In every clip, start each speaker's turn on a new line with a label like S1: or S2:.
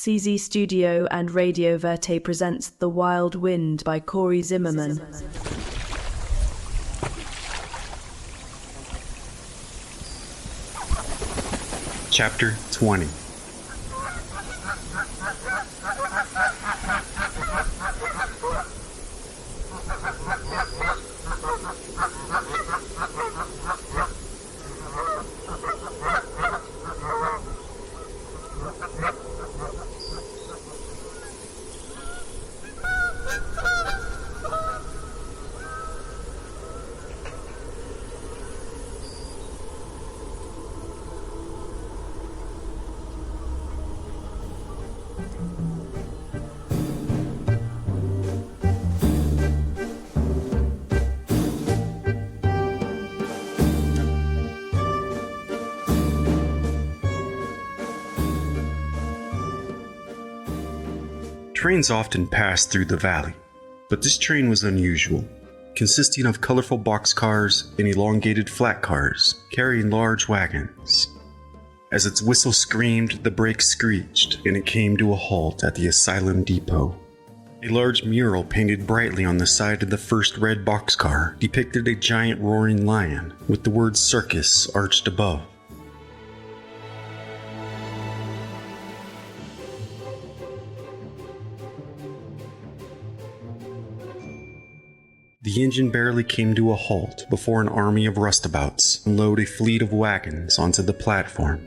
S1: CZ Studio and Radio Verte presents The Wild Wind by Cory Zimmerman.
S2: Chapter 20. Trains often pass through the valley, but this train was unusual, consisting of colorful boxcars and elongated flat cars carrying large wagons. As its whistle screamed, the brakes screeched, and it came to a halt at the asylum depot. A large mural painted brightly on the side of the first red boxcar depicted a giant roaring lion with the word circus arched above. The engine barely came to a halt before an army of roustabouts unloaded a fleet of wagons onto the platform.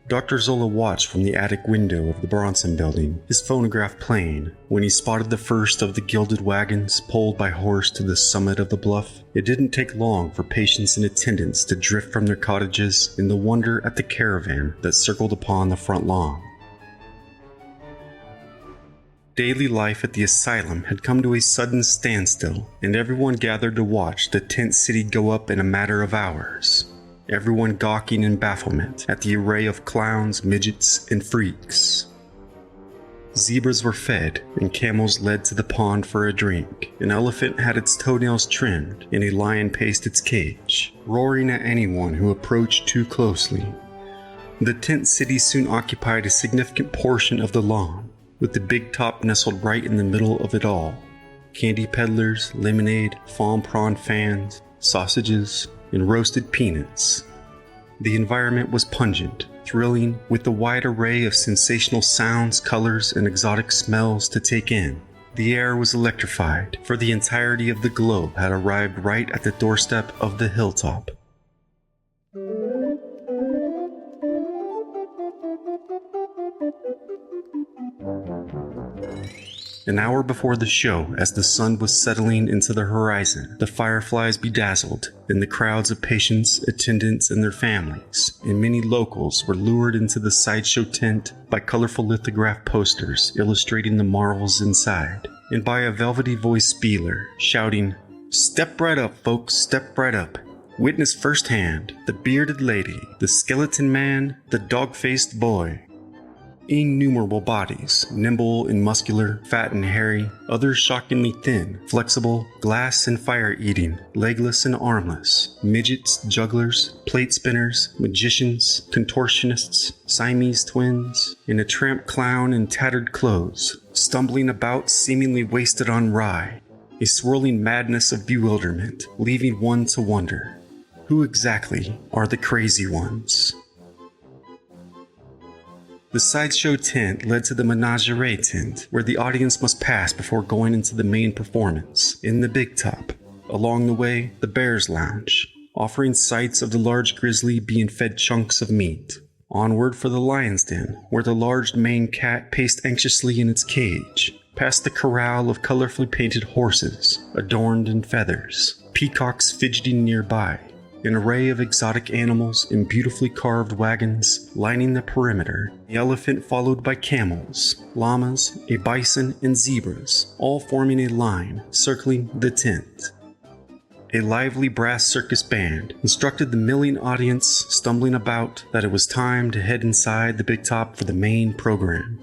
S2: Dr. Zola watched from the attic window of the Bronson building, his phonograph playing, when he spotted the first of the gilded wagons pulled by horse to the summit of the bluff. It didn't take long for patients and attendants to drift from their cottages in the wonder at the caravan that circled upon the front lawn. Daily life at the asylum had come to a sudden standstill, and everyone gathered to watch the tent city go up in a matter of hours. Everyone gawking in bafflement at the array of clowns, midgets, and freaks. Zebras were fed, and camels led to the pond for a drink. An elephant had its toenails trimmed, and a lion paced its cage, roaring at anyone who approached too closely. The tent city soon occupied a significant portion of the lawn, with the big top nestled right in the middle of it all. Candy peddlers, lemonade, fawn prawn fans, sausages, and roasted peanuts. The environment was pungent, thrilling, with a wide array of sensational sounds, colors, and exotic smells to take in. The air was electrified, for the entirety of the globe had arrived right at the doorstep of the hilltop. An hour before the show, as the sun was settling into the horizon, the fireflies bedazzled, and the crowds of patients, attendants, and their families, and many locals were lured into the sideshow tent by colorful lithograph posters illustrating the marvels inside, and by a velvety-voiced spieler shouting, "Step right up, folks, step right up. Witness firsthand the bearded lady, the skeleton man, the dog-faced boy." Innumerable bodies, nimble and muscular, fat and hairy, others shockingly thin, flexible, glass and fire-eating, legless and armless, midgets, jugglers, plate spinners, magicians, contortionists, Siamese twins, and a tramp clown in tattered clothes, stumbling about seemingly wasted on rye, a swirling madness of bewilderment, leaving one to wonder, who exactly are the crazy ones? The sideshow tent led to the menagerie tent, where the audience must pass before going into the main performance, in the big top. Along the way, the Bears Lounge, offering sights of the large grizzly being fed chunks of meat. Onward for the Lion's Den, where the large Maine cat paced anxiously in its cage, past the corral of colorfully painted horses, adorned in feathers, peacocks fidgeting nearby, an array of exotic animals in beautifully carved wagons lining the perimeter, the elephant followed by camels, llamas, a bison, and zebras, all forming a line circling the tent. A lively brass circus band instructed the milling audience stumbling about that it was time to head inside the big top for the main program.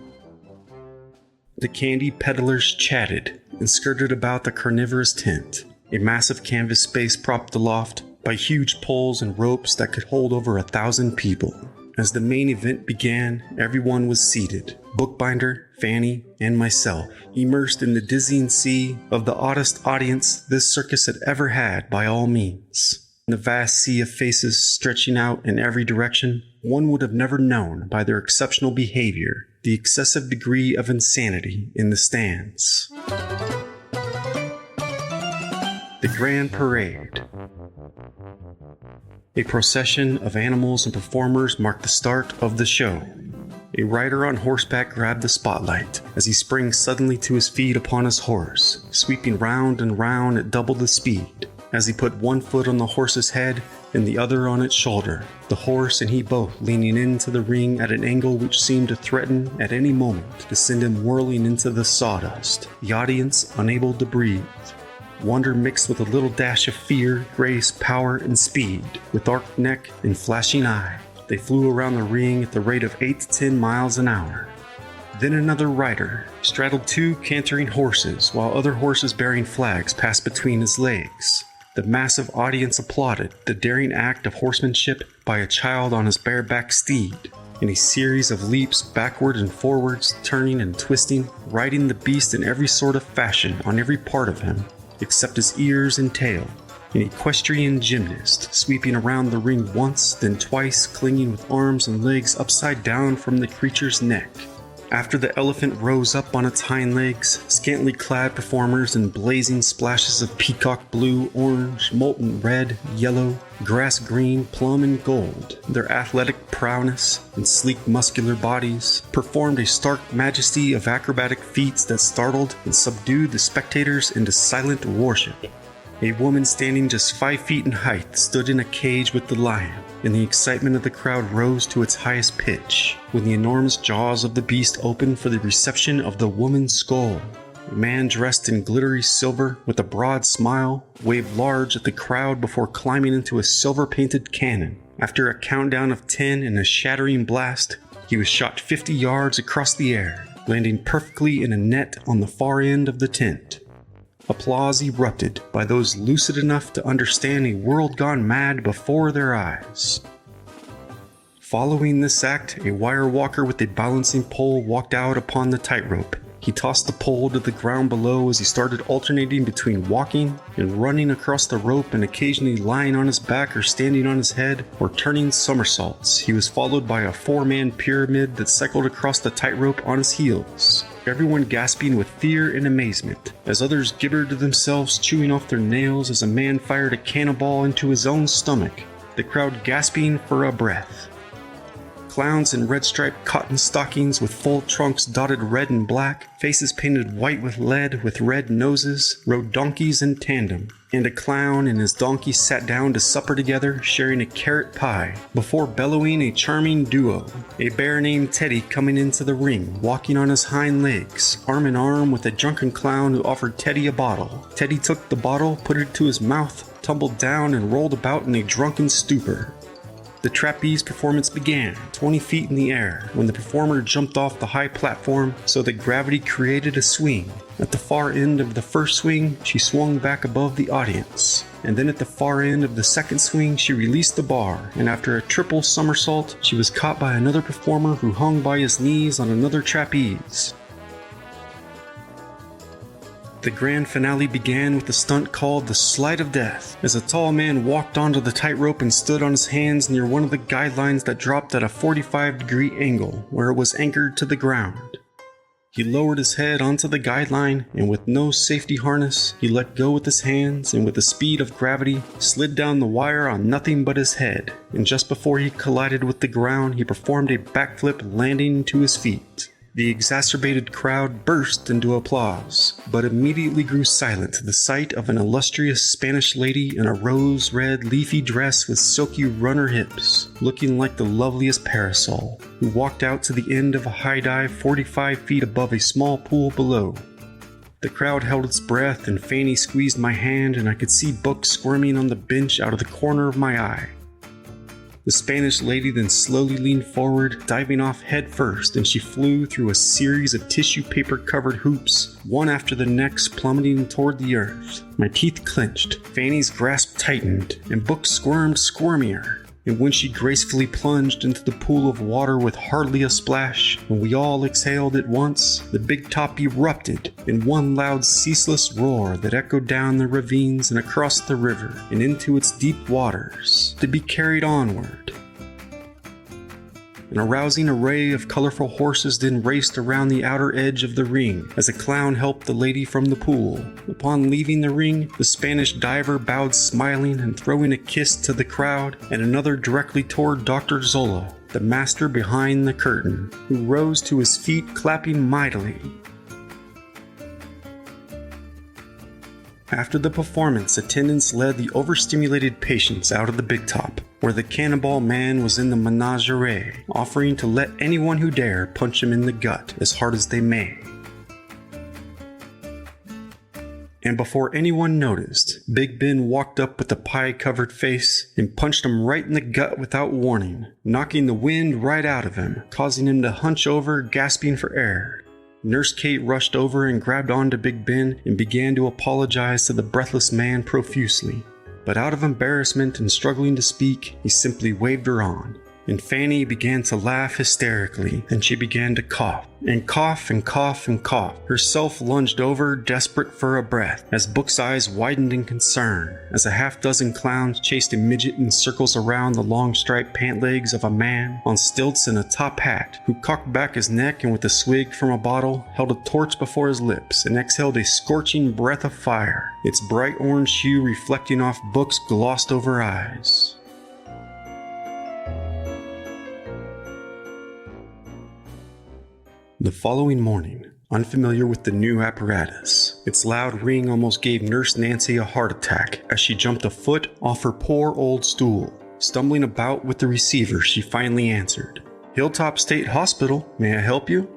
S2: The candy peddlers chatted and skirted about the carnivorous tent, a massive canvas space propped aloft by huge poles and ropes that could hold over 1,000 people. As the main event began, everyone was seated. Bookbinder, Fanny, and myself, immersed in the dizzying sea of the oddest audience this circus had ever had by all means. In the vast sea of faces stretching out in every direction, one would have never known by their exceptional behavior the excessive degree of insanity in the stands. The Grand Parade. A procession of animals and performers marked the start of the show. A rider on horseback grabbed the spotlight as he sprang suddenly to his feet upon his horse, sweeping round and round at double the speed. As he put one foot on the horse's head and the other on its shoulder, the horse and he both leaning into the ring at an angle which seemed to threaten at any moment to send him whirling into the sawdust, the audience unable to breathe. Wonder mixed with a little dash of fear, grace, power, and speed. With arched neck and flashing eye, they flew around the ring at the rate of 8 to 10 miles an hour. Then another rider straddled two cantering horses, while other horses bearing flags passed between his legs. The massive audience applauded the daring act of horsemanship by a child on his bareback steed. In a series of leaps backward and forwards, turning and twisting, riding the beast in every sort of fashion on every part of him, except his ears and tail. An equestrian gymnast, sweeping around the ring once, then twice, clinging with arms and legs upside down from the creature's neck. After the elephant rose up on its hind legs, scantily clad performers in blazing splashes of peacock blue, orange, molten red, yellow, grass green, plum, and gold, their athletic prowess and sleek muscular bodies performed a stark majesty of acrobatic feats that startled and subdued the spectators into silent worship. A woman standing just 5 feet in height stood in a cage with the lion, and the excitement of the crowd rose to its highest pitch when the enormous jaws of the beast opened for the reception of the woman's skull. A man dressed in glittery silver with a broad smile waved large at the crowd before climbing into a silver-painted cannon. After a countdown of 10 and a shattering blast, he was shot 50 yards across the air, landing perfectly in a net on the far end of the tent. Applause erupted by those lucid enough to understand a world gone mad before their eyes. Following this act, a wire walker with a balancing pole walked out upon the tightrope. He tossed the pole to the ground below as he started alternating between walking and running across the rope and occasionally lying on his back or standing on his head or turning somersaults. He was followed by a 4-man pyramid that cycled across the tightrope on his heels, everyone gasping with fear and amazement, as others gibbered to themselves, chewing off their nails as a man fired a cannonball into his own stomach, the crowd gasping for a breath. Clowns in red-striped cotton stockings with full trunks dotted red and black, faces painted white with lead with red noses, rode donkeys in tandem, and a clown and his donkey sat down to supper together, sharing a carrot pie, before bellowing a charming duo. A bear named Teddy coming into the ring, walking on his hind legs, arm in arm with a drunken clown who offered Teddy a bottle. Teddy took the bottle, put it to his mouth, tumbled down, and rolled about in a drunken stupor. The trapeze performance began, 20 feet in the air, when the performer jumped off the high platform so that gravity created a swing. At the far end of the first swing, she swung back above the audience. And then at the far end of the second swing, she released the bar, and after a triple somersault, she was caught by another performer who hung by his knees on another trapeze. The grand finale began with a stunt called the Slide of Death, as a tall man walked onto the tightrope and stood on his hands near one of the guidelines that dropped at a 45-degree angle, where it was anchored to the ground. He lowered his head onto the guideline, and with no safety harness, he let go with his hands and with the speed of gravity, slid down the wire on nothing but his head, and just before he collided with the ground, he performed a backflip landing to his feet. The exacerbated crowd burst into applause, but immediately grew silent to the sight of an illustrious Spanish lady in a rose-red leafy dress with silky runner hips, looking like the loveliest parasol, who walked out to the end of a high dive 45 feet above a small pool below. The crowd held its breath, and Fanny squeezed my hand, and I could see Buck squirming on the bench out of the corner of my eye. The Spanish lady then slowly leaned forward, diving off head first, and she flew through a series of tissue paper-covered hoops, one after the next plummeting toward the earth. My teeth clenched, Fanny's grasp tightened, and Book squirmed squirmier. And when she gracefully plunged into the pool of water with hardly a splash, when we all exhaled at once, the big top erupted in one loud ceaseless roar that echoed down the ravines and across the river and into its deep waters, to be carried onward. An arousing array of colorful horses then raced around the outer edge of the ring as a clown helped the lady from the pool. Upon leaving the ring, the Spanish diver bowed smiling and throwing a kiss to the crowd and another directly toward Dr. Zola, the master behind the curtain, who rose to his feet clapping mightily. After the performance, attendants led the overstimulated patients out of the big top, where the cannonball man was in the menagerie, offering to let anyone who dare punch him in the gut as hard as they may. And before anyone noticed, Big Ben walked up with a pie-covered face and punched him right in the gut without warning, knocking the wind right out of him, causing him to hunch over, gasping for air. Nurse Kate rushed over and grabbed onto Big Ben and began to apologize to the breathless man profusely. But out of embarrassment and struggling to speak, he simply waved her on. And Fanny began to laugh hysterically, and she began to cough, and cough, and cough, and cough. Herself lunged over, desperate for a breath, as Book's eyes widened in concern, as a half-dozen clowns chased a midget in circles around the long striped pant legs of a man on stilts and a top hat, who cocked back his neck and with a swig from a bottle, held a torch before his lips, and exhaled a scorching breath of fire, its bright orange hue reflecting off Book's glossed-over eyes. The following morning, unfamiliar with the new apparatus, its loud ring almost gave Nurse Nancy a heart attack as she jumped a foot off her poor old stool. Stumbling about with the receiver, she finally answered, "Hilltop State Hospital, may I help you?"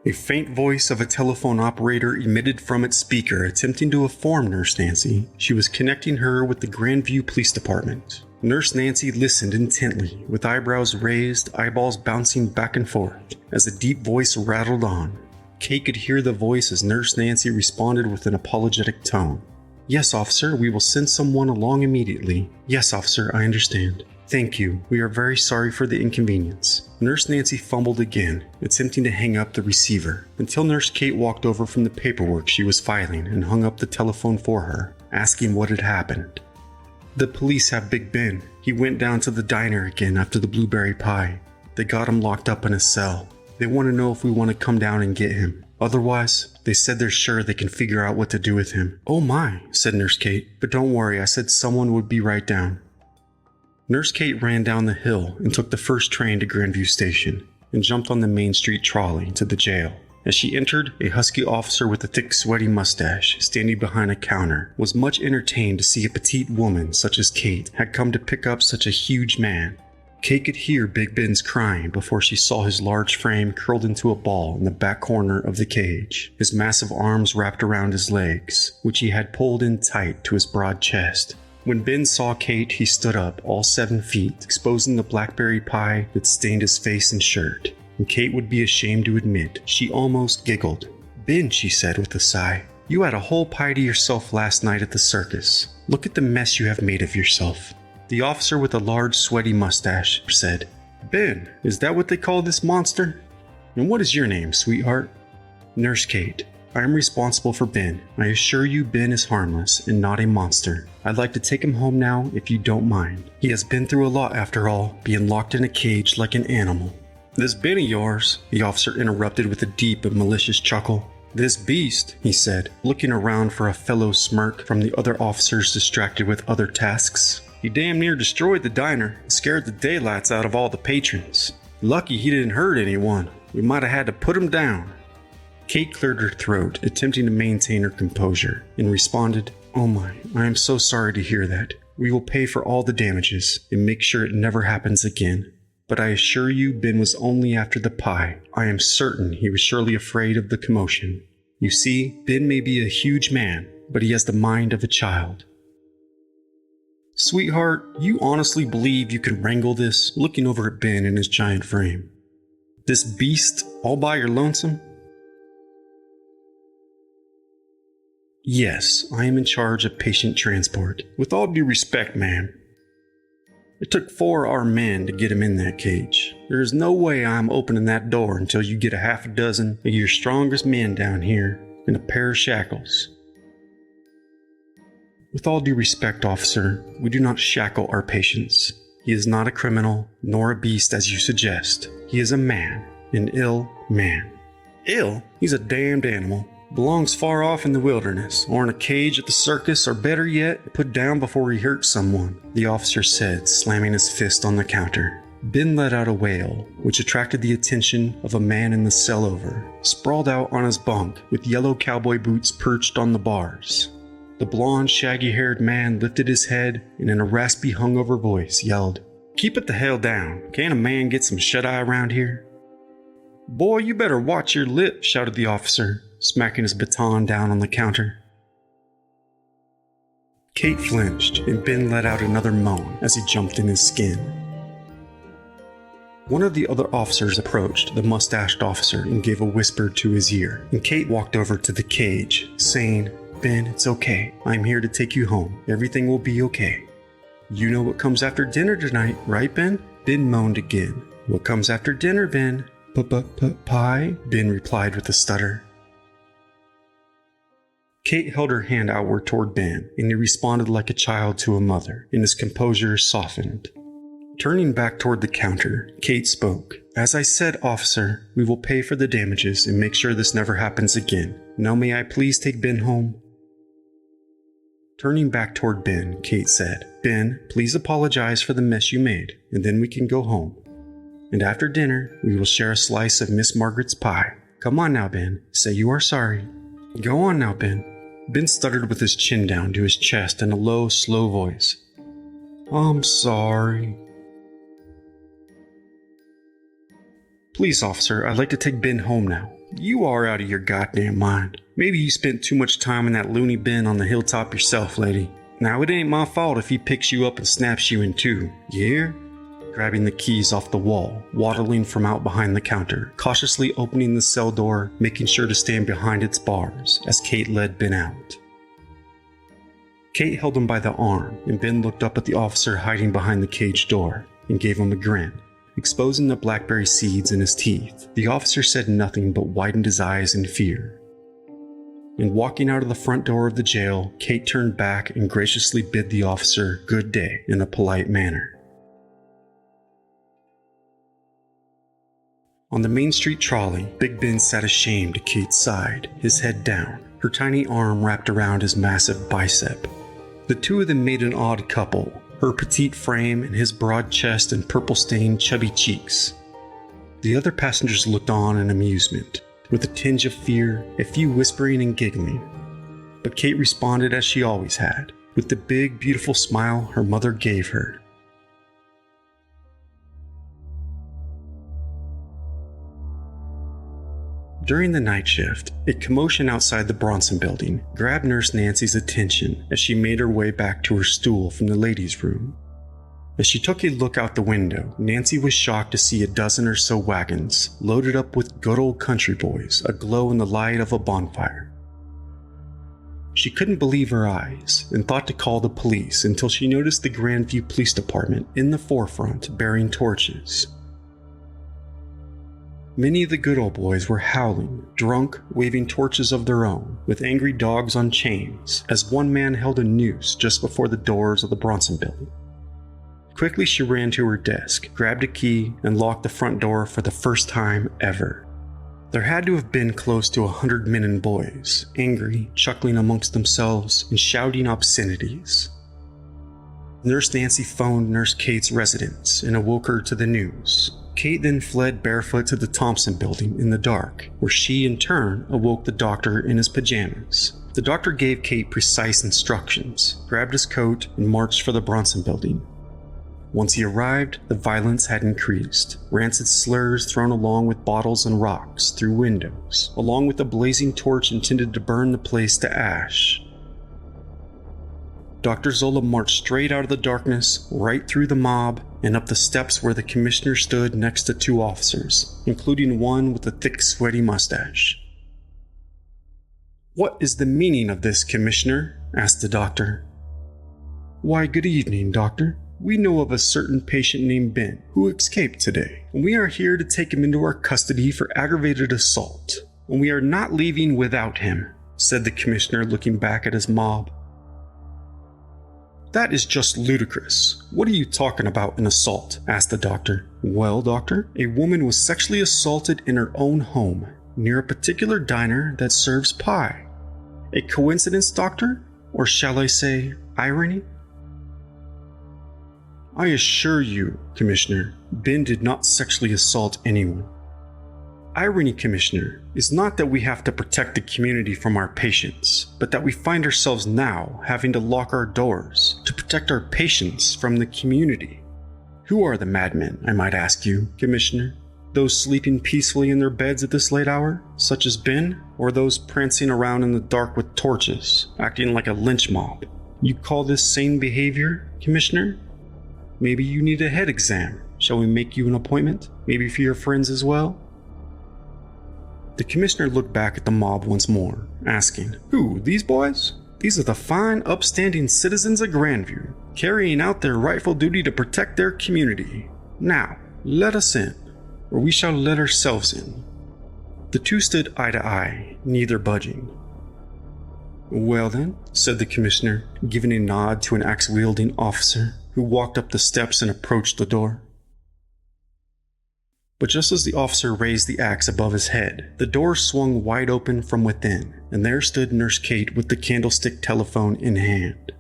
S2: A faint voice of a telephone operator emitted from its speaker, attempting to inform Nurse Nancy she was connecting her with the Grandview Police Department. Nurse Nancy listened intently, with eyebrows raised, eyeballs bouncing back and forth, as a deep voice rattled on. Kate could hear the voice as Nurse Nancy responded with an apologetic tone. "Yes, officer, we will send someone along immediately. Yes, officer, I understand. Thank you. We are very sorry for the inconvenience." Nurse Nancy fumbled again, attempting to hang up the receiver, until Nurse Kate walked over from the paperwork she was filing and hung up the telephone for her, asking what had happened. "The police have Big Ben. He went down to the diner again after the blueberry pie. They got him locked up in a cell. They want to know if we want to come down and get him. Otherwise, they said they're sure they can figure out what to do with him." "Oh my," said Nurse Kate. "But don't worry, I said someone would be right down." Nurse Kate ran down the hill and took the first train to Grandview Station and jumped on the Main Street trolley to the jail. As she entered, a husky officer with a thick, sweaty mustache, standing behind a counter, was much entertained to see a petite woman such as Kate had come to pick up such a huge man. Kate could hear Big Ben's crying before she saw his large frame curled into a ball in the back corner of the cage, his massive arms wrapped around his legs, which he had pulled in tight to his broad chest. When Ben saw Kate, he stood up, all 7 feet, exposing the blackberry pie that stained his face and shirt. And Kate would be ashamed to admit she almost giggled. "Ben," she said with a sigh, "you had a whole pie to yourself last night at the circus. Look at the mess you have made of yourself." The officer with a large, sweaty mustache said, "Ben, is that what they call this monster? And what is your name, sweetheart?" "Nurse Kate. I am responsible for Ben. I assure you Ben is harmless and not a monster. I'd like to take him home now if you don't mind. He has been through a lot after all, being locked in a cage like an animal." "This Ben of yours," the officer interrupted with a deep and malicious chuckle. "This beast," he said, looking around for a fellow smirk from the other officers distracted with other tasks. "He damn near destroyed the diner and scared the daylights out of all the patrons. Lucky he didn't hurt anyone. We might have had to put him down." Kate cleared her throat, attempting to maintain her composure, and responded, "Oh my, I am so sorry to hear that. We will pay for all the damages and make sure it never happens again. But I assure you Ben was only after the pie. I am certain he was surely afraid of the commotion. You see, Ben may be a huge man, but he has the mind of a child." "Sweetheart, you honestly believe you can wrangle this?" looking over at Ben in his giant frame. "This beast all by your lonesome?" "Yes, I am in charge of patient transport. With all due respect, ma'am." It took 4 armed men to get him in that cage. There is no way I'm opening that door until you get a half a dozen of your strongest men down here in a pair of shackles. With all due respect, officer, we do not shackle our patients. He is not a criminal, nor a beast as you suggest. He is a man, an ill man. Ill? He's a damned animal. Belongs far off in the wilderness, or in a cage at the circus, or better yet, put down before he hurts someone, the officer said, slamming his fist on the counter. Ben let out a wail, which attracted the attention of a man in the cell over, sprawled out on his bunk with yellow cowboy boots perched on the bars. The blonde, shaggy-haired man lifted his head and in a raspy, hungover voice yelled, "Keep it the hell down. Can't a man get some shut-eye around here?" "Boy, you better watch your lip," shouted the officer, smacking his baton down on the counter. Kate flinched, and Ben let out another moan as he jumped in his skin. One of the other officers approached the mustached officer and gave a whisper to his ear, and Kate walked over to the cage, saying, "Ben, it's okay. I'm here to take you home. Everything will be okay." "You know what comes after dinner tonight, right, Ben?" Ben moaned again. "What comes after dinner, Ben?" Pie?" Ben replied with a stutter. Kate held her hand outward toward Ben, and he responded like a child to a mother, and his composure softened. Turning back toward the counter, Kate spoke. "As I said, officer, we will pay for the damages and make sure this never happens again. Now may I please take Ben home?" Turning back toward Ben, Kate said, "Ben, please apologize for the mess you made, and then we can go home. And after dinner, we will share a slice of Miss Margaret's pie. Come on now, Ben, say you are sorry." "Go on now, Ben." Ben stuttered with his chin down to his chest in a low, slow voice. "I'm sorry." "Please, officer, I'd like to take Ben home now." "You are out of your goddamn mind. Maybe you spent too much time in that loony bin on the hilltop yourself, lady. Now it ain't my fault if he picks you up and snaps you in two. You hear?" Grabbing the keys off the wall, waddling from out behind the counter, cautiously opening the cell door, making sure to stand behind its bars as Kate led Ben out. Kate held him by the arm, and Ben looked up at the officer hiding behind the cage door and gave him a grin, exposing the blackberry seeds in his teeth. The officer said nothing but widened his eyes in fear. And walking out of the front door of the jail, Kate turned back and graciously bid the officer good day in a polite manner. On the Main Street trolley, Big Ben sat ashamed at Kate's side, his head down, her tiny arm wrapped around his massive bicep. The two of them made an odd couple, her petite frame and his broad chest and purple-stained chubby cheeks. The other passengers looked on in amusement, with a tinge of fear, a few whispering and giggling. But Kate responded as she always had, with the big, beautiful smile her mother gave her. During the night shift, a commotion outside the Bronson building grabbed Nurse Nancy's attention as she made her way back to her stool from the ladies' room. As she took a look out the window, Nancy was shocked to see a dozen or so wagons loaded up with good old country boys aglow in the light of a bonfire. She couldn't believe her eyes and thought to call the police until she noticed the Grandview Police Department in the forefront bearing torches. Many of the good old boys were howling, drunk, waving torches of their own, with angry dogs on chains, as one man held a noose just before the doors of the Bronson building. Quickly she ran to her desk, grabbed a key, and locked the front door for the first time ever. There had to have been close to 100 men and boys, angry, chuckling amongst themselves, and shouting obscenities. Nurse Nancy phoned Nurse Kate's residence and awoke her to the news. Kate then fled barefoot to the Thompson building in the dark, where she in turn awoke the doctor in his pajamas. The doctor gave Kate precise instructions, grabbed his coat, and marched for the Bronson building. Once he arrived, the violence had increased, rancid slurs thrown along with bottles and rocks through windows, along with a blazing torch intended to burn the place to ash. Dr. Zola marched straight out of the darkness, right through the mob, and up the steps where the commissioner stood next to two officers, including one with a thick, sweaty mustache. "What is the meaning of this, Commissioner?" asked the doctor. "Why, good evening, Doctor," We know of a certain patient named Ben who escaped today, and we are here to take him into our custody for aggravated assault. And we are not leaving without him," said the commissioner, looking back at his mob. "That is just ludicrous. What are you talking about, an assault?" asked the doctor. "Well, doctor, a woman was sexually assaulted in her own home, near a particular diner that serves pie. A coincidence, doctor? Or shall I say, irony?" "I assure you, Commissioner, Ben did not sexually assault anyone. Irony, Commissioner, is not that we have to protect the community from our patients, but that we find ourselves now having to lock our doors to protect our patients from the community. Who are the madmen, I might ask you, Commissioner? Those sleeping peacefully in their beds at this late hour, such as Ben, or those prancing around in the dark with torches, acting like a lynch mob? You call this sane behavior, Commissioner? Maybe you need a head exam. Shall we make you an appointment? Maybe for your friends as well?" The commissioner looked back at the mob once more, asking, "Who, these boys? These are the fine, upstanding citizens of Grandview, carrying out their rightful duty to protect their community. Now, let us in, or we shall let ourselves in." The two stood eye to eye, neither budging. "Well then," said the commissioner, giving a nod to an axe-wielding officer who walked up the steps and approached the door. But just as the officer raised the axe above his head, the door swung wide open from within, and there stood Nurse Kate with the candlestick telephone in hand,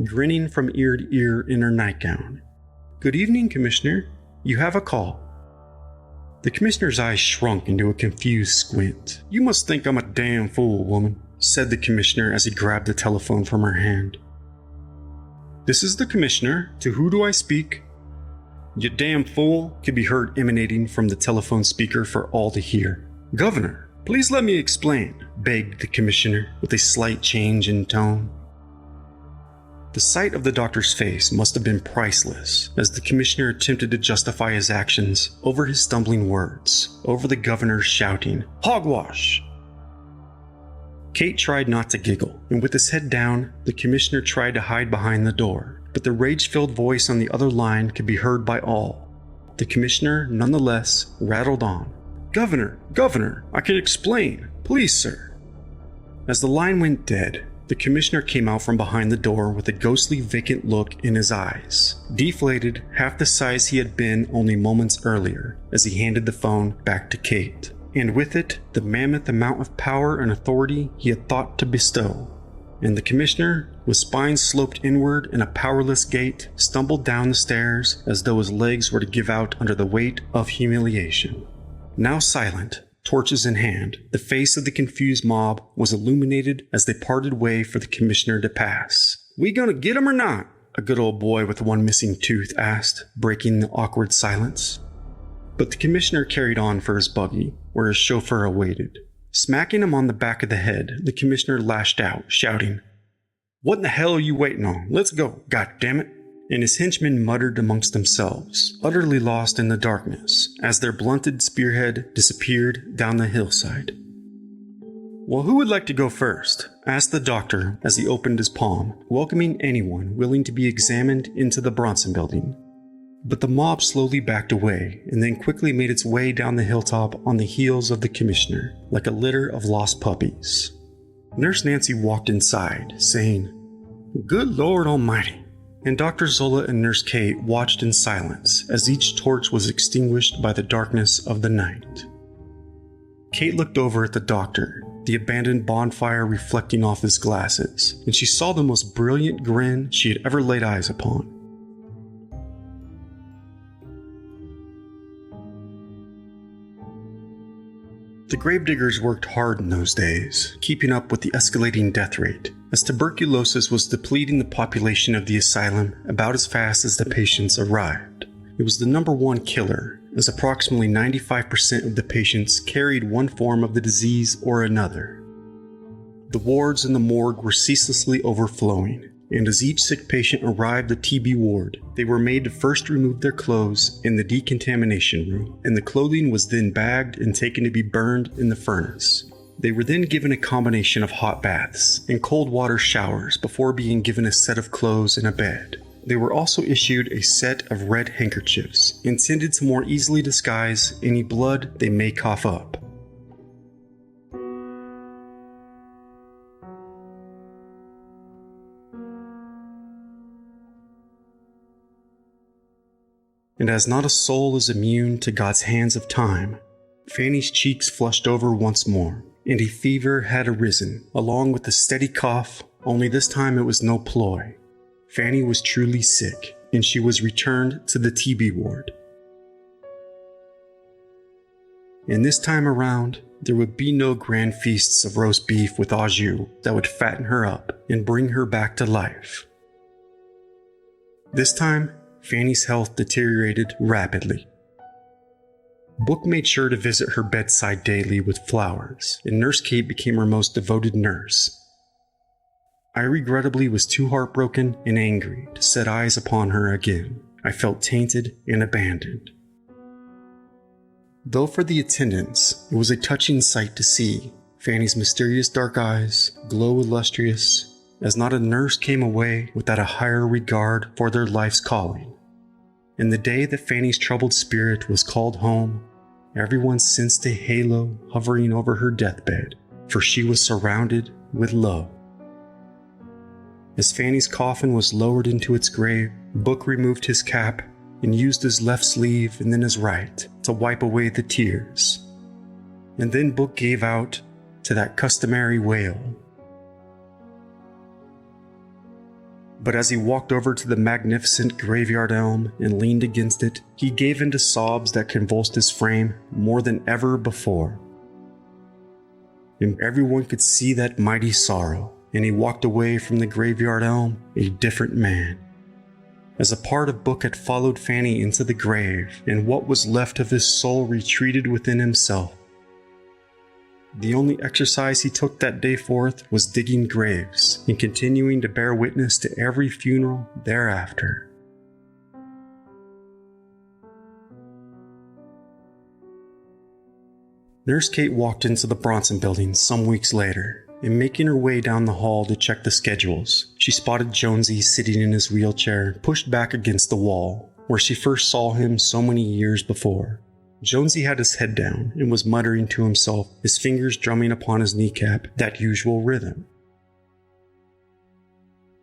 S2: grinning from ear to ear in her nightgown. "Good evening, Commissioner. You have a call." The commissioner's eyes shrunk into a confused squint. "You must think I'm a damn fool, woman," said the commissioner as he grabbed the telephone from her hand. "This is the commissioner. To who do I speak?" "You damn fool," could be heard emanating from the telephone speaker for all to hear. "Governor, please let me explain," begged the commissioner with a slight change in tone. The sight of the doctor's face must have been priceless as the commissioner attempted to justify his actions over his stumbling words, over the governor's shouting, "Hogwash!" Kate tried not to giggle, and with his head down, the commissioner tried to hide behind the door, but the rage-filled voice on the other line could be heard by all. The commissioner, nonetheless, rattled on. Governor, I can explain. Please, sir." As the line went dead, the commissioner came out from behind the door with a ghostly vacant look in his eyes, deflated, half the size he had been only moments earlier, as he handed the phone back to Kate. And with it, the mammoth amount of power and authority he had thought to bestow. And the commissioner, with spine sloped inward in a powerless gait, stumbled down the stairs as though his legs were to give out under the weight of humiliation. Now silent, torches in hand, the face of the confused mob was illuminated as they parted way for the commissioner to pass. "We gonna get him or not?" a good old boy with one missing tooth asked, breaking the awkward silence. But the commissioner carried on for his buggy, where his chauffeur awaited. Smacking him on the back of the head, the commissioner lashed out, shouting, "What in the hell are you waiting on? Let's go, goddammit!" And his henchmen muttered amongst themselves, utterly lost in the darkness, as their blunted spearhead disappeared down the hillside. "Well, who would like to go first?" asked the doctor as he opened his palm, welcoming anyone willing to be examined into the Bronson building. But the mob slowly backed away, and then quickly made its way down the hilltop on the heels of the commissioner, like a litter of lost puppies. Nurse Nancy walked inside, saying, "Good Lord Almighty," and Dr. Zola and Nurse Kate watched in silence as each torch was extinguished by the darkness of the night. Kate looked over at the doctor, the abandoned bonfire reflecting off his glasses, and she saw the most brilliant grin she had ever laid eyes upon. The gravediggers worked hard in those days, keeping up with the escalating death rate, as tuberculosis was depleting the population of the asylum about as fast as the patients arrived. It was the #1 killer, as approximately 95% of the patients carried one form of the disease or another. The wards in the morgue were ceaselessly overflowing, and as each sick patient arrived at the TB ward, they were made to first remove their clothes in the decontamination room, and the clothing was then bagged and taken to be burned in the furnace. They were then given a combination of hot baths and cold water showers before being given a set of clothes and a bed. They were also issued a set of red handkerchiefs, intended to more easily disguise any blood they may cough up. And as not a soul is immune to God's hands of time, Fanny's cheeks flushed over once more, and a fever had arisen, along with a steady cough, only this time it was no ploy. Fanny was truly sick, and she was returned to the TB ward. And this time around, there would be no grand feasts of roast beef with au jus that would fatten her up and bring her back to life. This time, Fanny's health deteriorated rapidly. Book made sure to visit her bedside daily with flowers, and Nurse Kate became her most devoted nurse. I regrettably was too heartbroken and angry to set eyes upon her again. I felt tainted and abandoned. Though for the attendants, it was a touching sight to see Fanny's mysterious dark eyes glow illustrious, as not a nurse came away without a higher regard for their life's calling. And the day that Fanny's troubled spirit was called home, everyone sensed a halo hovering over her deathbed, for she was surrounded with love. As Fanny's coffin was lowered into its grave, Book removed his cap and used his left sleeve and then his right to wipe away the tears. And then Book gave out to that customary wail. But as he walked over to the magnificent graveyard elm and leaned against it, he gave into sobs that convulsed his frame more than ever before. And everyone could see that mighty sorrow, and he walked away from the graveyard elm a different man. As a part of Book had followed Fanny into the grave, and what was left of his soul retreated within himself. The only exercise he took that day forth was digging graves and continuing to bear witness to every funeral thereafter. Nurse Kate walked into the Bronson building some weeks later, and making her way down the hall to check the schedules, she spotted Jonesy sitting in his wheelchair, pushed back against the wall, where she first saw him so many years before. Jonesy had his head down and was muttering to himself, his fingers drumming upon his kneecap, that usual rhythm.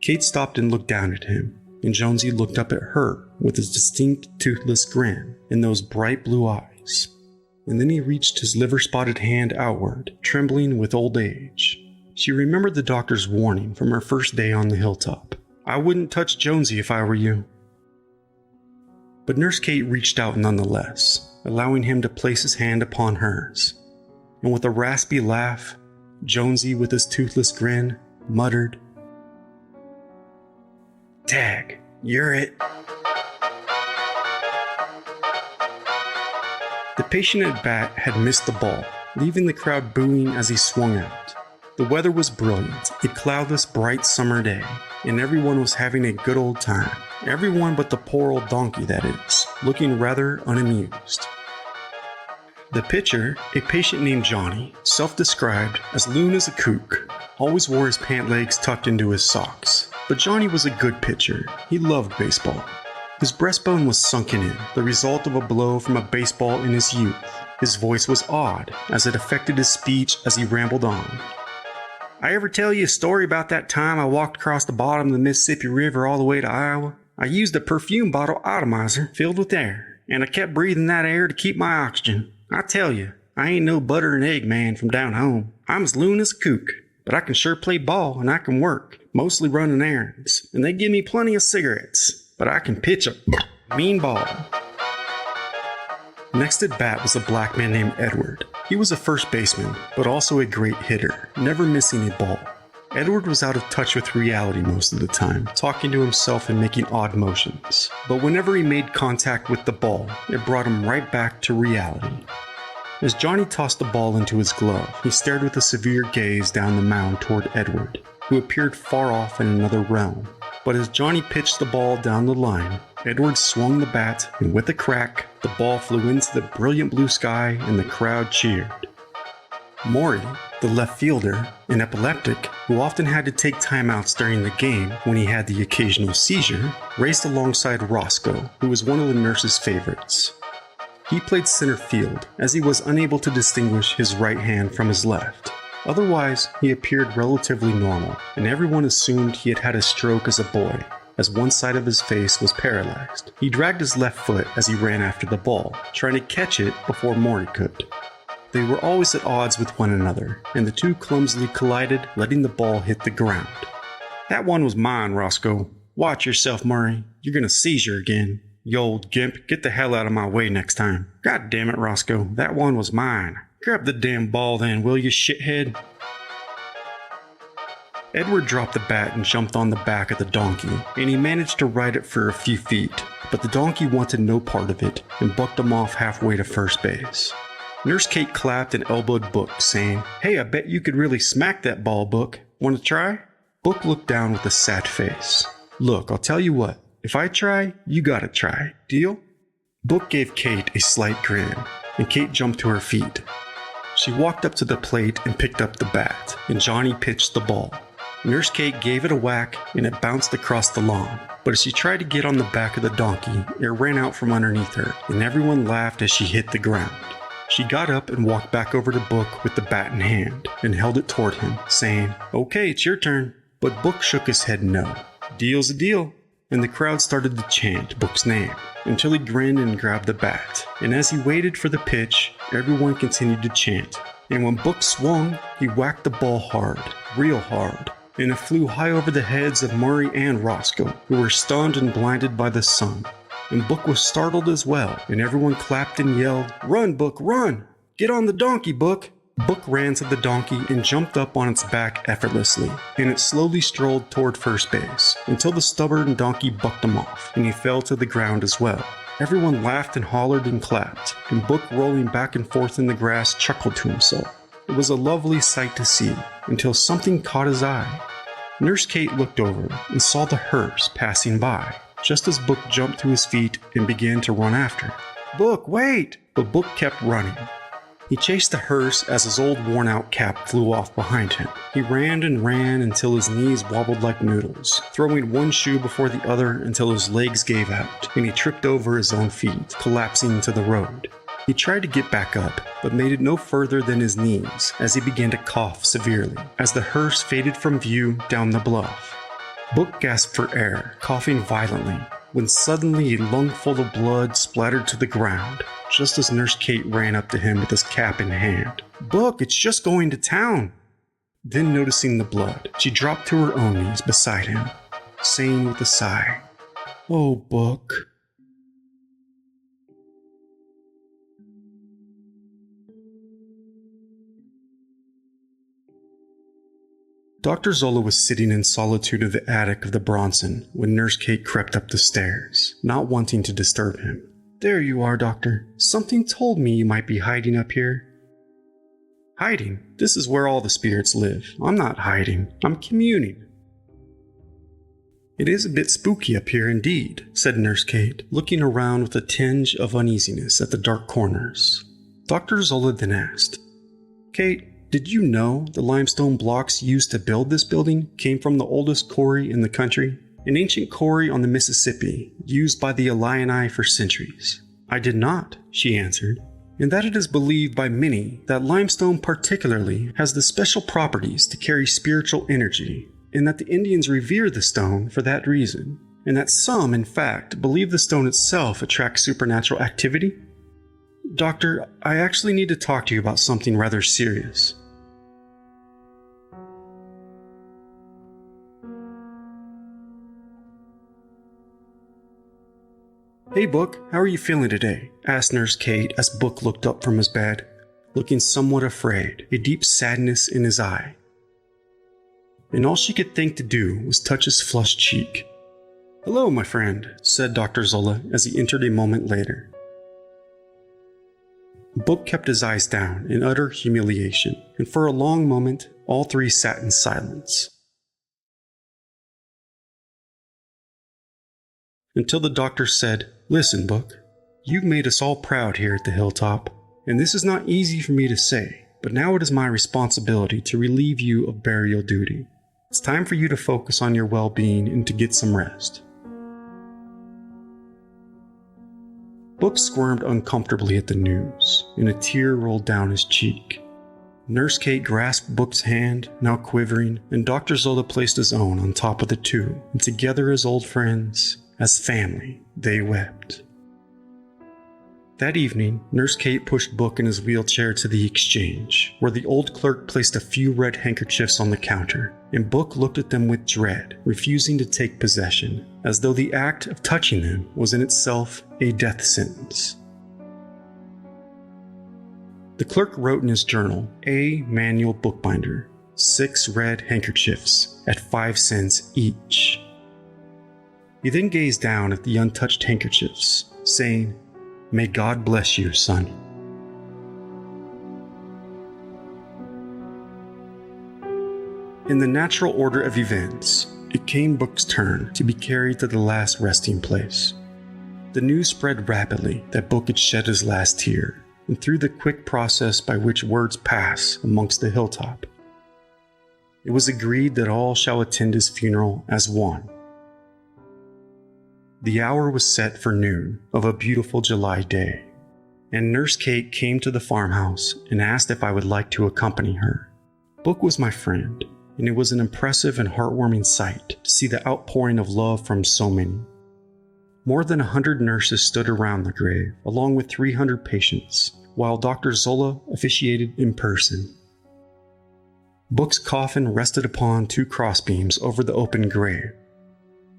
S2: Kate stopped and looked down at him, and Jonesy looked up at her with his distinct toothless grin and those bright blue eyes. And then he reached his liver-spotted hand outward, trembling with old age. She remembered the doctor's warning from her first day on the hilltop. "I wouldn't touch Jonesy if I were you." But Nurse Kate reached out nonetheless, allowing him to place his hand upon hers. And with a raspy laugh, Jonesy, with his toothless grin, muttered, "Tag, you're it." The patient at bat had missed the ball, leaving the crowd booing as he swung out. The weather was brilliant, a cloudless, bright summer day, and everyone was having a good old time. Everyone but the poor old donkey, that is, looking rather unamused. The pitcher, a patient named Johnny, self-described as loon as a kook, always wore his pant legs tucked into his socks. But Johnny was a good pitcher. He loved baseball. His breastbone was sunken in, the result of a blow from a baseball in his youth. His voice was odd, as it affected his speech as he rambled on. "I ever tell you a story about that time I walked across the bottom of the Mississippi River all the way to Iowa? I used a perfume bottle atomizer filled with air, and I kept breathing that air to keep my oxygen. I tell you, I ain't no butter and egg man from down home. I'm as loon as a kook, but I can sure play ball and I can work, mostly running errands, and they give me plenty of cigarettes, but I can pitch a mean ball." Next at bat was a black man named Edward. He was a first baseman, but also a great hitter, never missing a ball. Edward was out of touch with reality most of the time, talking to himself and making odd motions. But whenever he made contact with the ball, it brought him right back to reality. As Johnny tossed the ball into his glove, he stared with a severe gaze down the mound toward Edward, who appeared far off in another realm. But as Johnny pitched the ball down the line, Edward swung the bat, and with a crack, the ball flew into the brilliant blue sky and the crowd cheered. Maury, The left fielder, an epileptic who often had to take timeouts during the game when he had the occasional seizure, raced alongside Roscoe, who was one of the nurse's favorites. He played center field, as he was unable to distinguish his right hand from his left. Otherwise, he appeared relatively normal, and everyone assumed he had had a stroke as a boy, as one side of his face was paralyzed. He dragged his left foot as he ran after the ball, trying to catch it before Maury could. They were always at odds with one another, and the two clumsily collided, letting the ball hit the ground. "That one was mine, Roscoe. Watch yourself, Maury. You're gonna seizure again. You old gimp, get the hell out of my way next time." "God damn it, Roscoe. That one was mine. Grab the damn ball then, will you, shithead?" Edward dropped the bat and jumped on the back of the donkey, and he managed to ride it for a few feet, but the donkey wanted no part of it and bucked him off halfway to first base. Nurse Kate clapped and elbowed Book, saying, "Hey, I bet you could really smack that ball, Book. Want to try?" Book looked down with a sad face. "Look, I'll tell you what. If I try, you gotta try. Deal?" Book gave Kate a slight grin, and Kate jumped to her feet. She walked up to the plate and picked up the bat, and Johnny pitched the ball. Nurse Kate gave it a whack, and it bounced across the lawn. But as she tried to get on the back of the donkey, it ran out from underneath her, and everyone laughed as she hit the ground. She got up and walked back over to Book with the bat in hand, and held it toward him, saying, "Okay, it's your turn." But Book shook his head no. "Deal's a deal." And the crowd started to chant Book's name, until he grinned and grabbed the bat. And as he waited for the pitch, everyone continued to chant. And when Book swung, he whacked the ball hard, real hard, and it flew high over the heads of Maury and Roscoe, who were stunned and blinded by the sun. And Book was startled as well, and everyone clapped and yelled, "Run, Book, run! Get on the donkey, Book!" Book ran to the donkey and jumped up on its back effortlessly, and it slowly strolled toward first base, until the stubborn donkey bucked him off, and he fell to the ground as well. Everyone laughed and hollered and clapped, and Book, rolling back and forth in the grass, chuckled to himself. It was a lovely sight to see, until something caught his eye. Nurse Kate looked over and saw the hearse passing by, just as Book jumped to his feet and began to run after. "Book, wait!" But Book kept running. He chased the hearse as his old worn-out cap flew off behind him. He ran and ran until his knees wobbled like noodles, throwing one shoe before the other until his legs gave out, and he tripped over his own feet, collapsing to the road. He tried to get back up, but made it no further than his knees as he began to cough severely as the hearse faded from view down the bluff. Book gasped for air, coughing violently, when suddenly a lungful of blood splattered to the ground, just as Nurse Kate ran up to him with his cap in hand. "Book, it's just going to town." Then noticing the blood, she dropped to her own knees beside him, saying with a sigh, "Oh, Book." Dr. Zola was sitting in solitude in the attic of the Bronson when Nurse Kate crept up the stairs, not wanting to disturb him. "There you are, Doctor. Something told me you might be hiding up here." "Hiding? This is where all the spirits live. I'm not hiding. I'm communing." "It is a bit spooky up here indeed," said Nurse Kate, looking around with a tinge of uneasiness at the dark corners. Dr. Zola then asked, "Kate, did you know the limestone blocks used to build this building came from the oldest Cory in the country? An ancient Cory on the Mississippi, used by the Illini for centuries." "I did not," she answered, "and that it is believed by many that limestone particularly has the special properties to carry spiritual energy, and that the Indians revere the stone for that reason, and that some, in fact, believe the stone itself attracts supernatural activity." "Doctor, I actually need to talk to you about something rather serious." "Hey, Book, how are you feeling today?" asked Nurse Kate as Book looked up from his bed, looking somewhat afraid, a deep sadness in his eye. And all she could think to do was touch his flushed cheek. "Hello, my friend," said Dr. Zola as he entered a moment later. Book kept his eyes down in utter humiliation, and for a long moment, all three sat in silence. Until the doctor said, "Listen, Book, you've made us all proud here at the hilltop, and this is not easy for me to say, but now it is my responsibility to relieve you of burial duty. It's time for you to focus on your well-being and to get some rest. Book squirmed uncomfortably at the news, and a tear rolled down his cheek. Nurse Kate grasped Book's hand, now quivering, and Dr. Zola placed his own on top of the two, and together as old friends, as family, they wept. That evening, Nurse Kate pushed Book in his wheelchair to the exchange, where the old clerk placed a few red handkerchiefs on the counter, and Book looked at them with dread, refusing to take possession, as though the act of touching them was in itself a death sentence. The clerk wrote in his journal, "A. Manual Bookbinder, 6 red handkerchiefs at 5 cents each." He then gazed down at the untouched handkerchiefs, saying, "May God bless you, son." In the natural order of events, it came Book's turn to be carried to the last resting place. The news spread rapidly that Book had shed his last tear, and through the quick process by which words pass amongst the hilltop, it was agreed that all shall attend his funeral as one. The hour was set for noon of a beautiful July day, and Nurse Kate came to the farmhouse and asked if I would like to accompany her. Book was my friend, and it was an impressive and heartwarming sight to see the outpouring of love from so many. More than 100 nurses stood around the grave, along with 300 patients, while Dr. Zola officiated in person. Book's coffin rested upon 2 crossbeams over the open grave,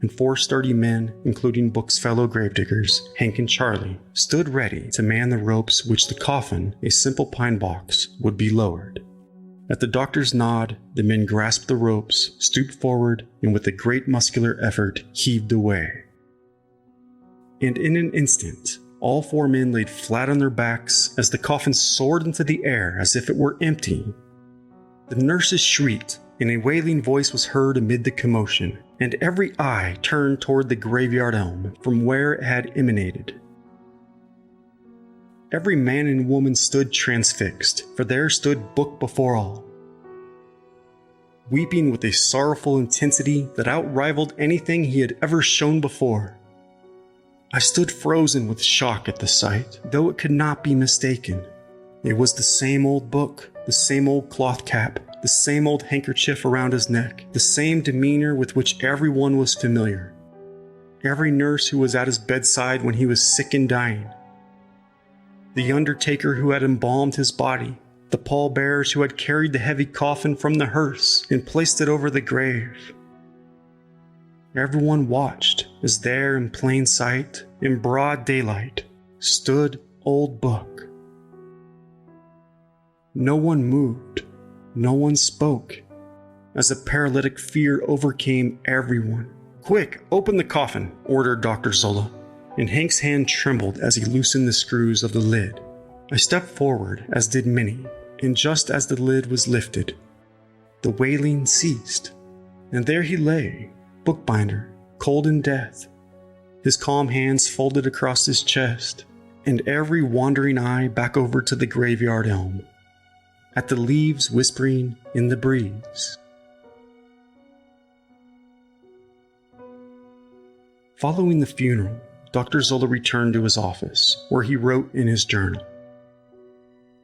S2: and 4 sturdy men, including Book's fellow gravediggers, Hank and Charlie, stood ready to man the ropes which the coffin, a simple pine box, would be lowered. At the doctor's nod, the men grasped the ropes, stooped forward, and with a great muscular effort, heaved away. And in an instant, all 4 men laid flat on their backs as the coffin soared into the air as if it were empty. The nurses shrieked, and a wailing voice was heard amid the commotion, and every eye turned toward the graveyard elm from where it had emanated. Every man and woman stood transfixed, for there stood Book before all, weeping with a sorrowful intensity that outrivaled anything he had ever shown before. I stood frozen with shock at the sight, though it could not be mistaken. It was the same old Book, the same old cloth cap, the same old handkerchief around his neck, the same demeanor with which everyone was familiar. Every nurse who was at his bedside when he was sick and dying. The undertaker who had embalmed his body, the pallbearers who had carried the heavy coffin from the hearse and placed it over the grave. Everyone watched as there in plain sight, in broad daylight, stood old Book. No one moved, no one spoke, as a paralytic fear overcame everyone. "Quick, open the coffin," ordered Dr. Zola, and Hank's hand trembled as he loosened the screws of the lid. I stepped forward, as did many, and just as the lid was lifted, the wailing ceased, and there he lay, Bookbinder, cold in death, his calm hands folded across his chest, and every wandering eye back over to the graveyard elm, at the leaves whispering in the breeze. Following the funeral, Dr. Zola returned to his office, where he wrote in his journal,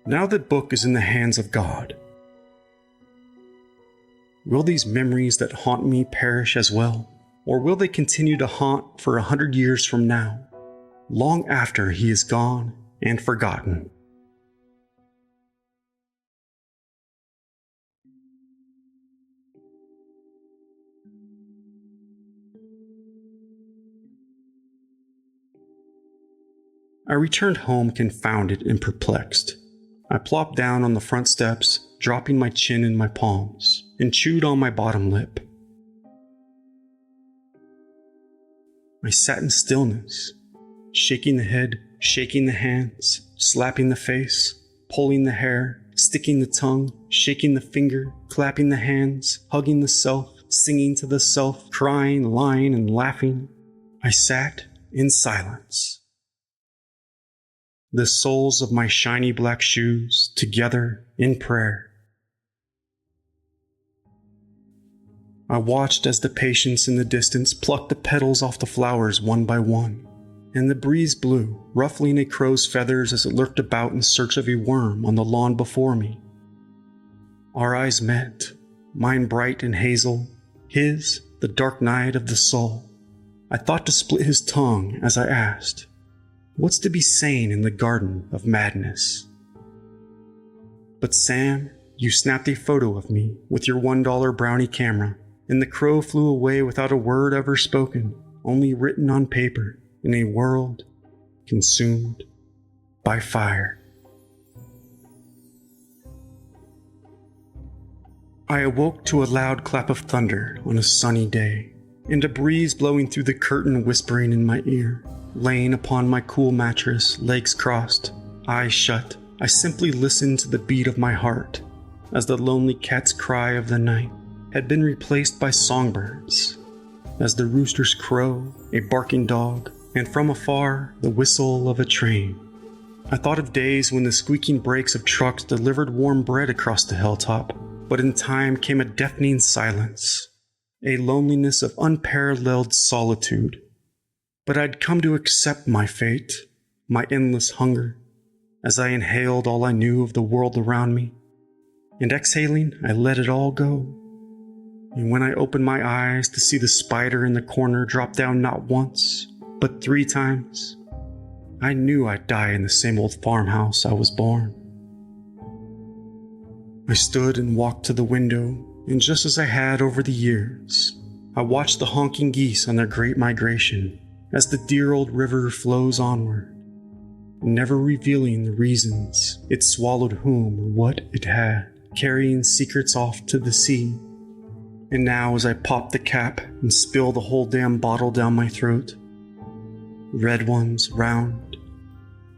S2: "Now that Book is in the hands of God, will these memories that haunt me perish as well? Or will they continue to haunt for 100 years from now, long after he is gone and forgotten?" I returned home confounded and perplexed. I plopped down on the front steps, dropping my chin in my palms, and chewed on my bottom lip. I sat in stillness, shaking the head, shaking the hands, slapping the face, pulling the hair, sticking the tongue, shaking the finger, clapping the hands, hugging the self, singing to the self, crying, lying, and laughing. I sat in silence. the soles of my shiny black shoes together in prayer. I watched as the patients in the distance plucked the petals off the flowers one by one, and the breeze blew, ruffling a crow's feathers as it lurked about in search of a worm on the lawn before me. Our eyes met, mine bright and hazel, his the dark night of the soul. I thought to split his tongue as I asked, "What's to be sane in the garden of madness?" But Sam, you snapped a photo of me with your $1 brownie camera, and the crow flew away without a word ever spoken, only written on paper in a world consumed by fire. I awoke to a loud clap of thunder on a sunny day, and a breeze blowing through the curtain whispering in my ear. Laying upon my cool mattress, legs crossed, eyes shut, I simply listened to the beat of my heart as the lonely cat's cry of the night had been replaced by songbirds, as the roosters crow, a barking dog, and from afar the whistle of a train. I thought of days when the squeaking brakes of trucks delivered warm bread across the hilltop, but in time came a deafening silence, a loneliness of unparalleled solitude. But I'd come to accept my fate, my endless hunger, as I inhaled all I knew of the world around me, and exhaling, I let it all go. And when I opened my eyes to see the spider in the corner drop down not once, but 3 times, I knew I'd die in the same old farmhouse I was born. I stood and walked to the window, and just as I had over the years, I watched the honking geese on their great migration as the dear old river flows onward, never revealing the reasons it swallowed whom or what it had, carrying secrets off to the sea. And now as I pop the cap and spill the whole damn bottle down my throat, red ones round,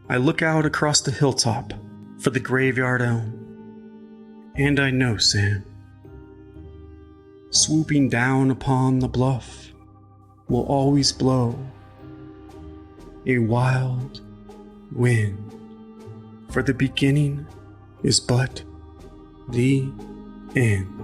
S2: I look out across the hilltop for the graveyard elm. And I know, Sam, swooping down upon the bluff will always blow a wild wind, for the beginning is but the end.